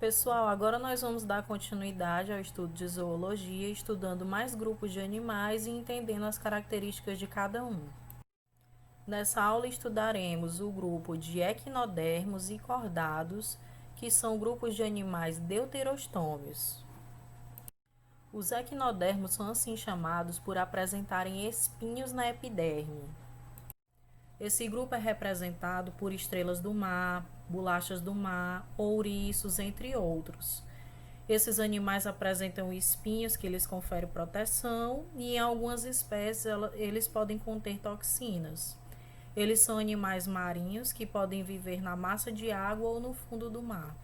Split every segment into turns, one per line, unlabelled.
Pessoal, agora nós vamos dar continuidade ao estudo de zoologia, estudando mais grupos de animais e entendendo as características de cada um. Nessa aula estudaremos o grupo de equinodermos e cordados, que são grupos de animais deuterostômios. Os equinodermos são assim chamados por apresentarem espinhos na epiderme. Esse grupo é representado por estrelas do mar, bolachas do mar, ouriços, entre outros. Esses animais apresentam espinhos que lhes conferem proteção e em algumas espécies eles podem conter toxinas. Eles são animais marinhos que podem viver na massa de água ou no fundo do mar.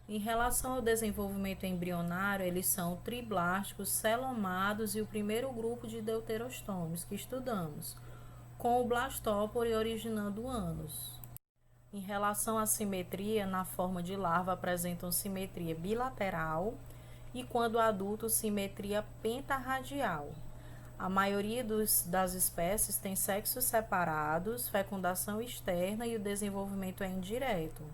Em relação ao desenvolvimento embrionário, eles são triblásticos, celomados e o primeiro grupo de deuterostômios que estudamos, com o blastópore originando o ânus. Em relação à simetria, na forma de larva apresentam simetria bilateral e, quando adultos, simetria pentarradial. A maioria das espécies tem sexos separados, fecundação externa e o desenvolvimento é indireto.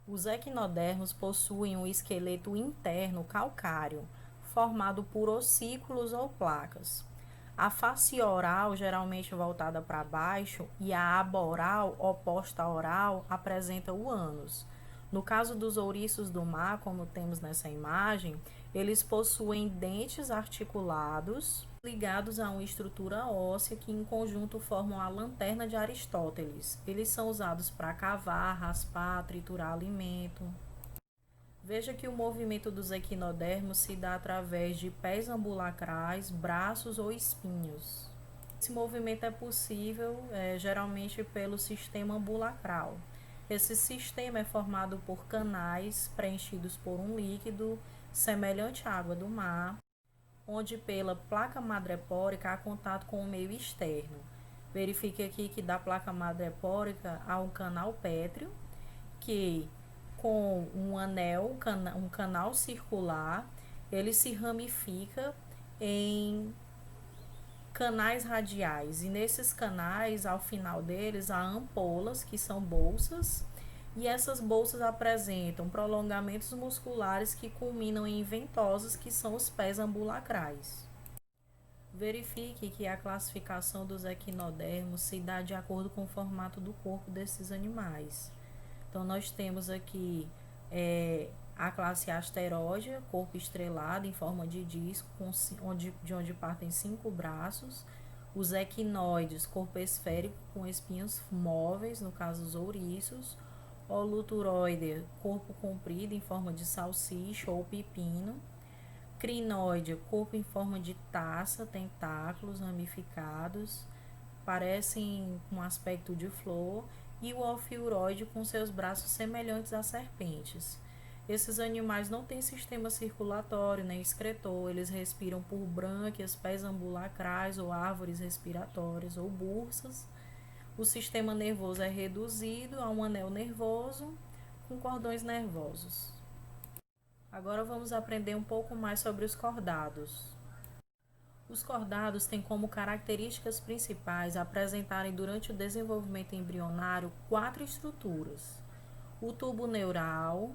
Os equinodermos possuem um esqueleto interno calcáreo, formado por ossículos ou placas. A face oral, geralmente voltada para baixo, e a aba oral, oposta à oral, apresenta o ânus. No caso dos ouriços do mar, como temos nessa imagem, eles possuem dentes articulados ligados a uma estrutura óssea que em conjunto formam a lanterna de Aristóteles. Eles são usados para cavar, raspar, triturar alimento. Veja que o movimento dos equinodermos se dá através de pés ambulacrais, braços ou espinhos. Esse movimento é possível geralmente pelo sistema ambulacral. Esse sistema é formado por canais preenchidos por um líquido semelhante à água do mar, onde pela placa madrepórica há contato com o meio externo. Verifique aqui que da placa madrepórica há um canal pétreo que, com um anel, um canal circular, ele se ramifica em canais radiais, e nesses canais, ao final deles, há ampolas, que são bolsas, e essas bolsas apresentam prolongamentos musculares que culminam em ventosas, que são os pés ambulacrais. Verifique que a classificação dos equinodermos se dá de acordo com o formato do corpo desses animais. Então, nós temos aqui a classe asteróidea, corpo estrelado em forma de disco, de onde partem 5 braços. Os equinoides, corpo esférico com espinhos móveis, no caso os ouriços. Holuturoide, corpo comprido em forma de salsicha ou pepino. Crinoide, corpo em forma de taça, tentáculos ramificados, parecem com aspecto de flor, e o ofiuroide com seus braços semelhantes a serpentes. Esses animais não têm sistema circulatório nem excretor, eles respiram por brânquias, pés ambulacrais ou árvores respiratórias ou bursas. O sistema nervoso é reduzido a um anel nervoso com cordões nervosos. Agora vamos aprender um pouco mais sobre os cordados. Os cordados têm como características principais apresentarem durante o desenvolvimento embrionário 4 estruturas: o tubo neural,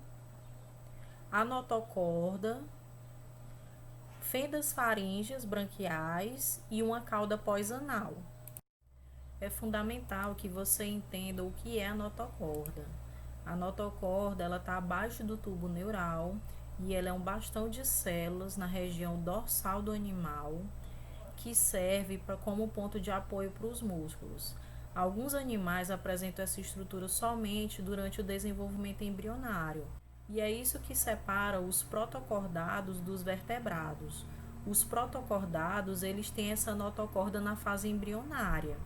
a notocorda, fendas faríngeas branquiais e uma cauda pós-anal. É fundamental que você entenda o que é a notocorda. A notocorda está abaixo do tubo neural e ela é um bastão de células na região dorsal do animal que serve como ponto de apoio para os músculos. Alguns animais apresentam essa estrutura somente durante o desenvolvimento embrionário, e é isso que separa os protocordados dos vertebrados. Os protocordados, eles têm essa notocorda na fase embrionária,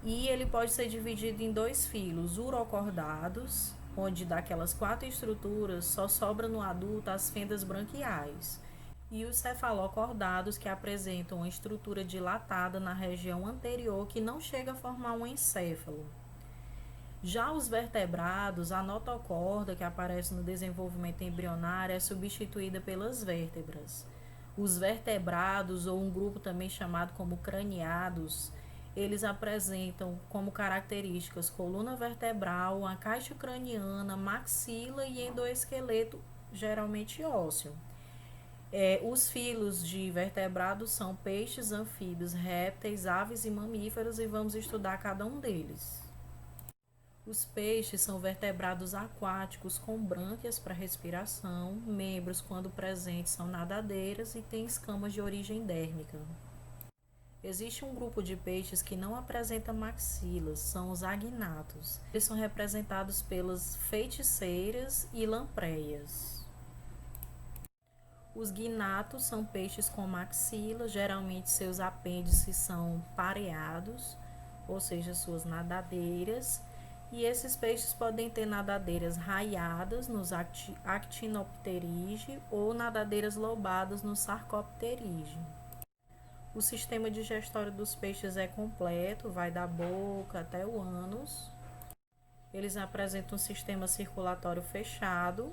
e ele pode ser dividido em 2 filos: urocordados, onde daquelas 4 estruturas só sobra no adulto as fendas branquiais, e os cefalocordados, que apresentam uma estrutura dilatada na região anterior que não chega a formar um encéfalo. Já os vertebrados, a notocorda, que aparece no desenvolvimento embrionário, é substituída pelas vértebras. Os vertebrados, ou um grupo também chamado como craniados, Eles apresentam como características coluna vertebral, uma caixa craniana, maxila e endoesqueleto, geralmente ósseo. Os filos de vertebrados são peixes, anfíbios, répteis, aves e mamíferos, e vamos estudar cada um deles. Os peixes são vertebrados aquáticos com brânquias para respiração, membros, quando presentes, são nadadeiras e têm escamas de origem dérmica. Existe um grupo de peixes que não apresenta maxilas, são os agnatos. Eles são representados pelas feiticeiras e lampreias. Os gnatos são peixes com maxilas, geralmente seus apêndices são pareados, ou seja, suas nadadeiras. E esses peixes podem ter nadadeiras raiadas nos actinopterige ou nadadeiras lobadas no sarcopterige. O sistema digestório dos peixes é completo, vai da boca até o ânus. Eles apresentam um sistema circulatório fechado,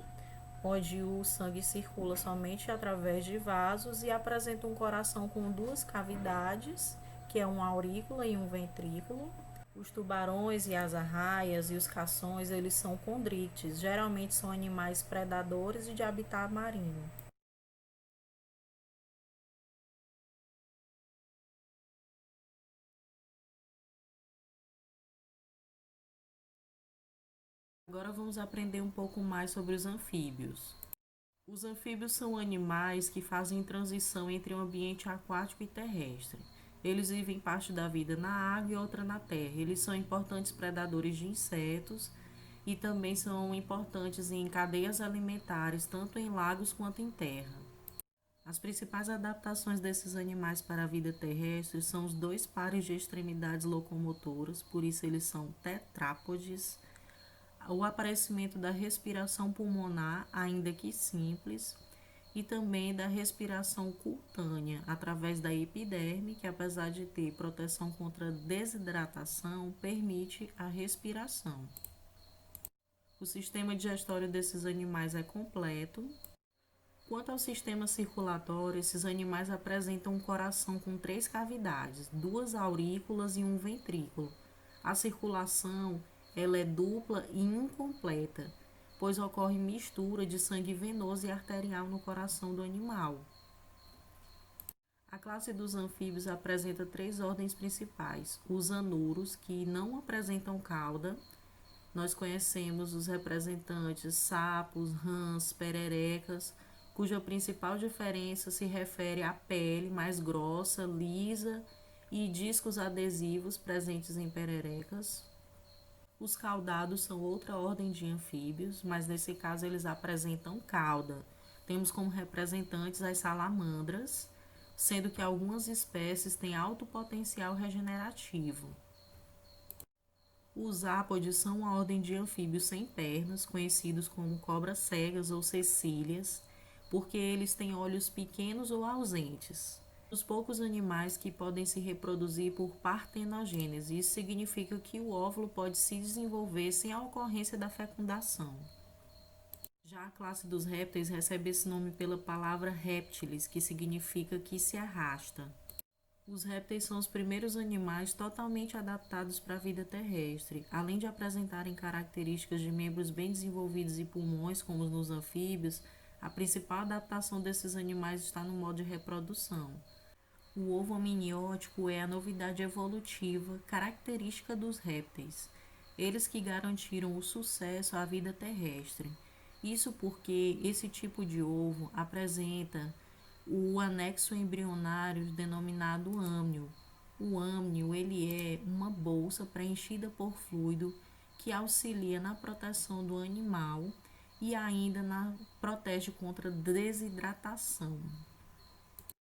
onde o sangue circula somente através de vasos, e apresentam um coração com duas cavidades, que é uma aurícula e um ventrículo. Os tubarões e as arraias e os cações, eles são condríctes, geralmente são animais predadores e de habitat marinho. Agora vamos aprender um pouco mais sobre os anfíbios. Os anfíbios são animais que fazem transição entre o ambiente aquático e terrestre. Eles vivem parte da vida na água e outra na terra. Eles são importantes predadores de insetos e também são importantes em cadeias alimentares, tanto em lagos quanto em terra. As principais adaptações desses animais para a vida terrestre são os dois pares de extremidades locomotoras, por isso eles são tetrápodes, o aparecimento da respiração pulmonar, ainda que simples, e também da respiração cutânea, através da epiderme, que apesar de ter proteção contra desidratação, permite a respiração. O sistema digestório desses animais é completo. Quanto ao sistema circulatório, esses animais apresentam um coração com 3 cavidades, 2 aurículas e um ventrículo. A circulação ela é dupla e incompleta, pois ocorre mistura de sangue venoso e arterial no coração do animal. A classe dos anfíbios apresenta 3 ordens principais: os anuros, que não apresentam cauda. Nós conhecemos os representantes sapos, rãs, pererecas, cuja principal diferença se refere à pele mais grossa, lisa e discos adesivos presentes em pererecas. Os caudados são outra ordem de anfíbios, mas nesse caso eles apresentam cauda. Temos como representantes as salamandras, sendo que algumas espécies têm alto potencial regenerativo. Os ápodes são uma ordem de anfíbios sem pernas, conhecidos como cobras cegas ou cecílias, porque eles têm olhos pequenos ou ausentes. Os poucos animais que podem se reproduzir por partenogênese, isso significa que o óvulo pode se desenvolver sem a ocorrência da fecundação. Já a classe dos répteis recebe esse nome pela palavra réptiles, que significa que se arrasta. Os répteis são os primeiros animais totalmente adaptados para a vida terrestre. Além de apresentarem características de membros bem desenvolvidos e pulmões, como nos anfíbios, a principal adaptação desses animais está no modo de reprodução. O ovo amniótico é a novidade evolutiva característica dos répteis, eles que garantiram o sucesso à vida terrestre. Isso porque esse tipo de ovo apresenta o anexo embrionário denominado âmnio. O âmnio ele é uma bolsa preenchida por fluido que auxilia na proteção do animal e ainda protege contra desidratação.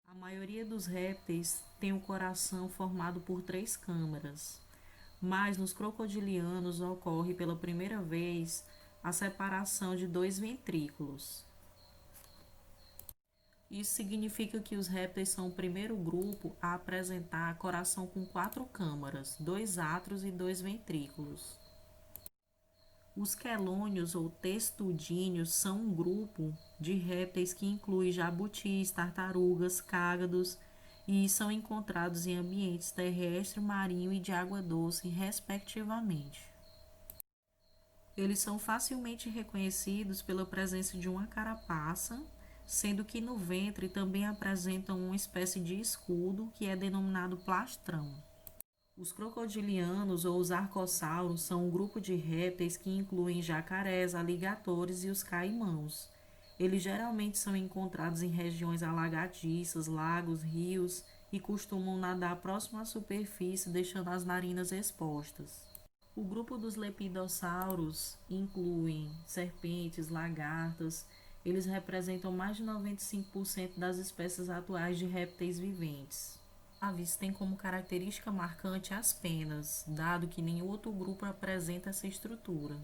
A maioria dos répteis tem o coração formado por 3 câmaras, mas nos crocodilianos ocorre pela primeira vez a separação de 2 ventrículos. Isso significa que os répteis são o primeiro grupo a apresentar coração com 4 câmaras, 2 átrios e 2 ventrículos. Os quelônios ou testudíneos são um grupo de répteis que inclui jabutis, tartarugas, cágados e são encontrados em ambientes terrestre, marinho e de água doce, respectivamente. Eles são facilmente reconhecidos pela presença de uma carapaça, sendo que no ventre também apresentam uma espécie de escudo que é denominado plastrão. Os crocodilianos ou os arcossauros são um grupo de répteis que incluem jacarés, aligatores e os caimãos. Eles geralmente são encontrados em regiões alagadiças, lagos, rios e costumam nadar próximo à superfície, deixando as narinas expostas. O grupo dos lepidossauros inclui serpentes, lagartas. Eles representam mais de 95% das espécies atuais de répteis viventes. Aves têm como característica marcante as penas, dado que nenhum outro grupo apresenta essa estrutura.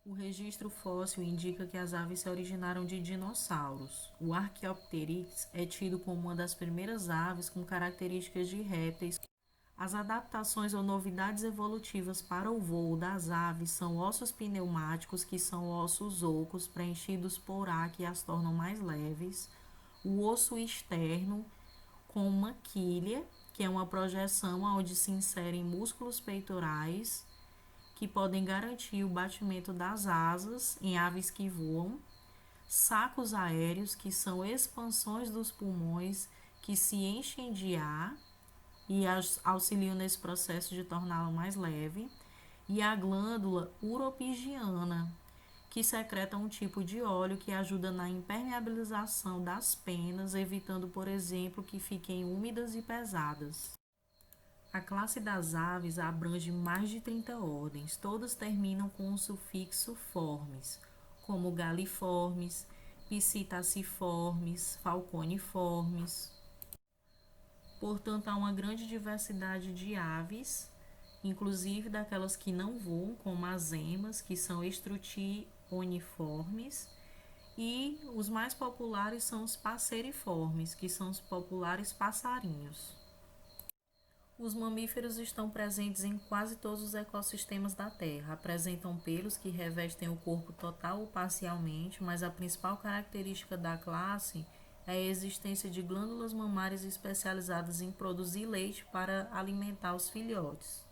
O registro fóssil indica que as aves se originaram de dinossauros. O Archaeopteryx é tido como uma das primeiras aves com características de répteis. As adaptações ou novidades evolutivas para o voo das aves são ossos pneumáticos, que são ossos ocos preenchidos por ar que as tornam mais leves, o osso externo, com uma quilha, que é uma projeção onde se inserem músculos peitorais que podem garantir o batimento das asas em aves que voam, sacos aéreos, que são expansões dos pulmões que se enchem de ar e auxiliam nesse processo de torná-la mais leve, e a glândula uropigiana, que secreta um tipo de óleo que ajuda na impermeabilização das penas, evitando, por exemplo, que fiquem úmidas e pesadas. A classe das aves abrange mais de 30 ordens, todas terminam com o sufixo formes, como galiformes, psittaciformes, falconiformes. Portanto, há uma grande diversidade de aves, inclusive daquelas que não voam, como as emas, que são estrutioniformes, e os mais populares são os passeriformes, que são os populares passarinhos. Os mamíferos estão presentes em quase todos os ecossistemas da Terra. Apresentam pelos que revestem o corpo total ou parcialmente, mas a principal característica da classe é a existência de glândulas mamárias especializadas em produzir leite para alimentar os filhotes.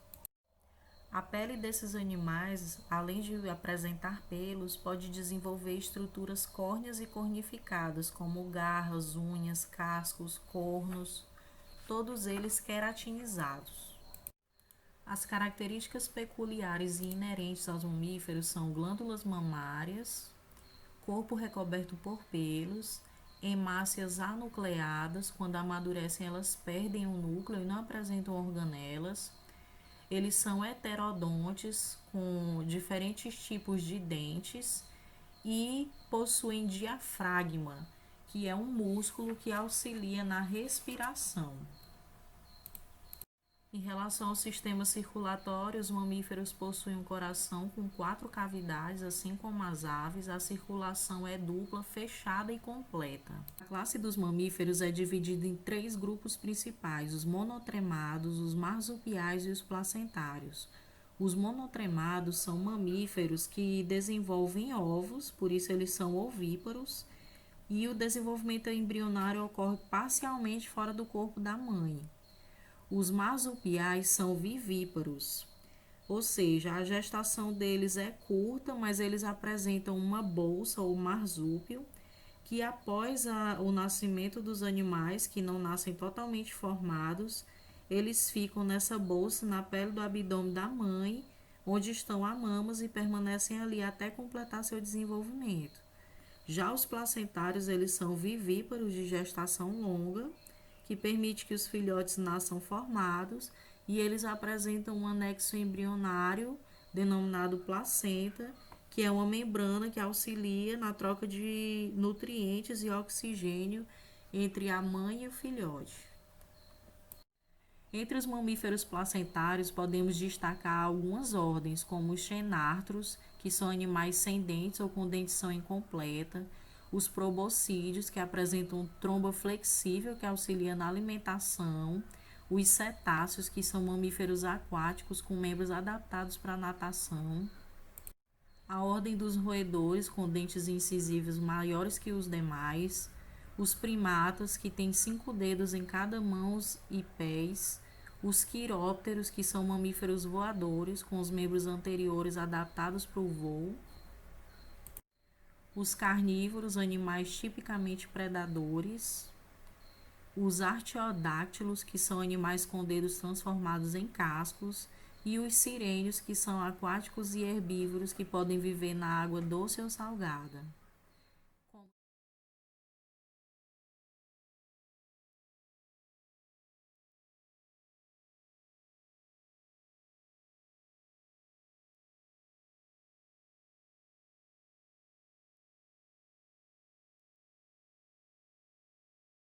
A pele desses animais, além de apresentar pelos, pode desenvolver estruturas córneas e cornificadas, como garras, unhas, cascos, cornos, todos eles queratinizados. As características peculiares e inerentes aos mamíferos são glândulas mamárias, corpo recoberto por pelos, hemácias anucleadas. Quando amadurecem, elas perdem o núcleo e não apresentam organelas. Eles são heterodontes, com diferentes tipos de dentes, e possuem diafragma, que é um músculo que auxilia na respiração. Em relação ao sistema circulatório, os mamíferos possuem um coração com 4 cavidades, assim como as aves. A circulação é dupla, fechada e completa. A classe dos mamíferos é dividida em 3 grupos principais: os monotremados, os marsupiais e os placentários. Os monotremados são mamíferos que desenvolvem ovos, por isso eles são ovíparos, e o desenvolvimento embrionário ocorre parcialmente fora do corpo da mãe. Os marsupiais são vivíparos, ou seja, a gestação deles é curta, mas eles apresentam uma bolsa ou marsúpio, que após o nascimento dos animais, que não nascem totalmente formados, eles ficam nessa bolsa na pele do abdômen da mãe, onde estão as mamas, e permanecem ali até completar seu desenvolvimento. Já os placentários, eles são vivíparos de gestação longa, que permite que os filhotes nasçam formados, e eles apresentam um anexo embrionário denominado placenta, que é uma membrana que auxilia na troca de nutrientes e oxigênio entre a mãe e o filhote. Entre os mamíferos placentários, podemos destacar algumas ordens, como os xenartros, que são animais sem dentes ou com dentição incompleta, os proboscídeos, que apresentam tromba flexível, que auxilia na alimentação, os cetáceos, que são mamíferos aquáticos com membros adaptados para a natação, a ordem dos roedores, com dentes incisivos maiores que os demais, os primatas, que têm 5 dedos em cada mão e pés, os quirópteros, que são mamíferos voadores, com os membros anteriores adaptados para o voo, os carnívoros, animais tipicamente predadores, os artiodáctilos, que são animais com dedos transformados em cascos, e os sirênios, que são aquáticos e herbívoros, que podem viver na água doce ou salgada.